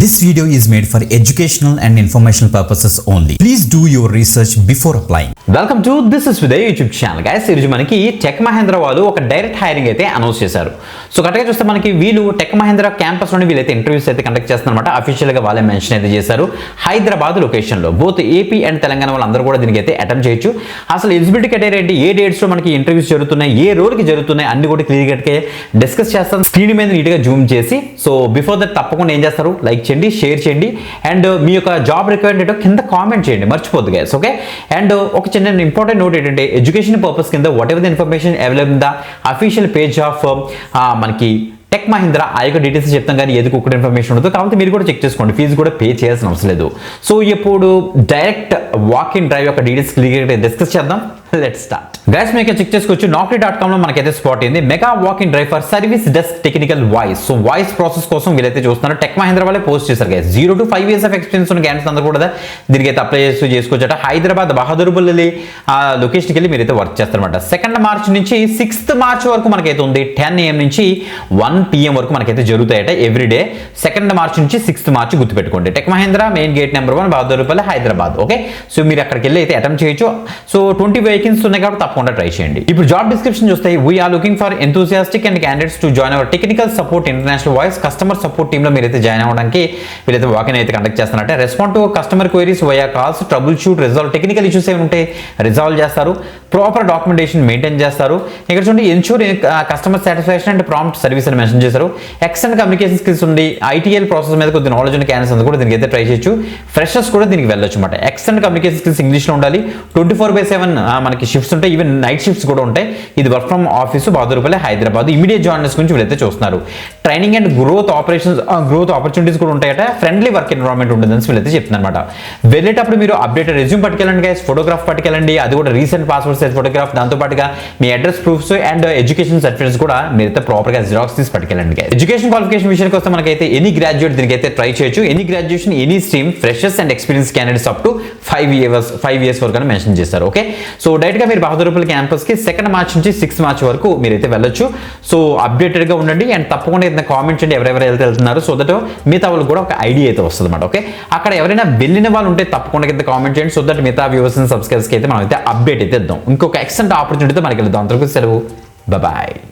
This video is made for educational and informational purposes only. Please do your research before applying. Welcome to this is Vidya YouTube channel guys. ఈరోజు మనకి Tech Mahindra వాళ్ళు ఒక direct hiring అయితే announce చేశారు. So కరెక్ట్గా చూస్తే మనకి వీళ్ళు టెక్ మహేంద్ర క్యాంపస్ నుండి వీళ్ళైతే ఇంటర్వ్యూస్ అయితే కండక్ట్ చేస్తున్నారన్నమాట. అఫీషియల్గా వాళ్ళే మెన్షన్ అయితే చేశారు. హైదరాబాద్ లొకేషన్లో బోత్ ఏపీ అండ్ తెలంగాణ వాళ్ళందరూ కూడా దీనికి అయితే అటెంప్ట్ చేయొచ్చు. అసలు ఎలిజిబిలిటీ క్రైటీరియా ఏంటి, ఏ డేట్స్లో మనకి ఇంటర్వ్యూస్ జరుగుతున్నాయి, ఏ రోల్కి జరుగుతున్నాయి అన్ని కూడా క్లియర్గా డిస్కస్ చేస్తాం. స్క్రీన్ మీద నీట్గా జూమ్ చేసి. సో బిఫోర్ దట్ తప్పకుండా ఏం చేస్తారు, లైక్ చేయండి, షేర్ చేయండి అండ్ మీ యొక్క జాబ్ రిక్వైర్మెంట్ కింద కామెంట్ చేయండి, మర్చిపోద్దు గైస్. ఓకే. అండ్ ఒక చిన్న ఇంపార్టెంట్ నోట్ ఏంటంటే ఎడ్యుకేషన్ పర్పస్ కింద what ever the information available in the official page of మనకి టెక్ మహీంద్ర ఆ యొక్క డీటెయిల్స్ చెప్తాం, కానీ ఏది ఒక్కటి ఇన్ఫర్మేషన్ ఉండదు. కాబట్టి మీరు కూడా చెక్ చేసుకోండి, ఫీజు కూడా పే చేయాల్సిన అవసరం లేదు. సో ఇప్పుడు డైరెక్ట్ వాక్ ఇన్ డ్రైవ్ యొక్క డీటెయిల్స్ క్లియర్గా డిస్కస్ చేద్దాం. Let's start guys. మీకు చెక్ చేసుకోవచ్చు, naukri.com లో మనకైతే స్పాట్ అయింది mega walk in drive for service desk technical voice. So voice process కోసం వీళ్ళైతే చూస్తున్నారు. టెక్ మహీంద్ర వాళ్ళే పోస్ట్ చేశారు guys. 0 to 5 years of experience ఉన్న క్యాండిడేట్స్ అందరూ కూడా దీనికి అయితే అప్లై చేసుకోవచ్చట. హైదరాబాద్ బహదూర్పల్లి లొకేషన్కి వెళ్ళి మీరైతే వర్క్ చేస్తారన్నమాట. 2nd March నుంచి 6th March వరకు మనకైతే ఉంది. 10 AM నుంచి 1 PM వరకు మనకైతే జరుగుతాయట ఎవ్రీడే. 2nd March నుంచి 6th March గుర్తుపెట్టుకోండి. Tech Mahindra main gate number 1 Bahadurpally Hyderabad. Okay. So మీరు అక్కడికి వెళ్ళి అయితే అటెంప్ట్ చేయొచ్చు. సో 20 వేకెన్సీస్ ఉన్నాయి కాబట్టి తప్పకుండా ట్రై చేయండి. ఇప్పుడు జాబ్ డిస్క్రిప్షన్ చూస్తే we are looking for enthusiastic and candidates to join our technical support international voice customer support team లో మీరైతే జాయిన్ అవ్వడానికి వీళ్ళైతే వాకిన్ అయితే కండక్ట్ చేస్తారంటే respond to customer queries via calls, troubleshoot, resolve technical issues ఏమి ఉంటే resolve చేస్తారు, proper documentation maintain చేస్తారు. ఇక్కడ చూడండి ensure customer satisfaction and prompt service అని మెన్షన్ చేశారు. ఎక్సలెంట్ కమ్యూనికేషన్ స్కిల్స్ ఉంది. ఐటీఎల్ ప్రాసెస్ మీద కొద్దిగా నాలెడ్జ్ ఉన్న క్యాండిడేట్స్ అందరూ కూడా దీనికి అయితే ట్రై చేయొచ్చు. ఫ్రెషర్స్ కూడా దీనికి వెళ్ళొచ్చు అనమాట. ఎక్సలెంట్ కమ్యూనికేషన్ స్కిల్స్ ఇంగ్లీష్లో ఉండాలి. 24/7 మనకి షిఫ్ట్స్ ఉంటాయి, ఈవెన్ నైట్ షిఫ్ట్స్ కూడా ఉంటాయి. ఇది work from office Bahadurpally Hyderabad. Immediate joiners గురించి వీళ్ళైతే చూస్తున్నారు. ట్రైనింగ్ అండ్ గ్రోత్ ఆపర్చునిటీస్ కూడా ఉంటాయట. ఫ్రెండ్లీ వర్క్ ఎన్విరాన్మెంట్ ఉంటుందని వీళ్ళైతే చెప్తున్నారు అనమాట. వెళ్ళేటప్పుడు మీరు అప్డేటెడ్ రెజ్యూమ్ పట్టుకెళ్ళండి గైస్, ఫోటోగ్రాఫ్ పట్టుకెళ్ళండి, అది కూడా రీసెంట్ పాస్పోర్ట్ సైజ్ ఫోటోగ్రాఫ్, దాంతో పాటుగా మీ address proofs and education certificates కూడా మీరైతే ప్రాపర్గా జిరాక్స్ తీసి పట్టుకెళ్ళండి గైస్. ఎడ్యుకేషన్ క్వాలిఫికేషన్ విషయానికి వస్తే మనకైతే ఎనీ గ్రాడ్యుయేట్ దీనికైతే ట్రై చేయొచ్చు. Any graduation, any stream, freshers and experience candidates up to 5 years వరకు అని మెన్షన్ చేస్తారు. ఓకే. సో డైరెక్ట్ గా మీరు బహదూర్పల్లి క్యాంపస్ కి 2nd March నుంచి 6th March వరకు మీరైతే వెళ్ళొచ్చు. సో అప్డేటెడ్ గా ఉండండి అండ్ తప్పకుండా ఏదైనా కామెంట్ చేయండి ఎవరెవరు వెళ్తున్నారు. సో దట్ మిగతా వాళ్ళు కూడా ఒక ఐడియా అయితే వస్తుంది అనమాట. ఓకే. అక్కడ ఎవరైనా వెళ్ళిన వాళ్ళు ఉంటే తప్పకుండా అయితే కామెంట్ చేయండి. సో దట్ మిగతా వ్యూవర్స్ అండ్ సబ్స్క్రైబర్స్ కి అయితే మనం అయితే అప్డేట్ అయితే ఇద్దాం. ఇంకొక ఎక్సలెంట్ ఆపర్చునిటీతో మనకి వెళ్దాం. అంతవరకు సెలవు, బాయ్.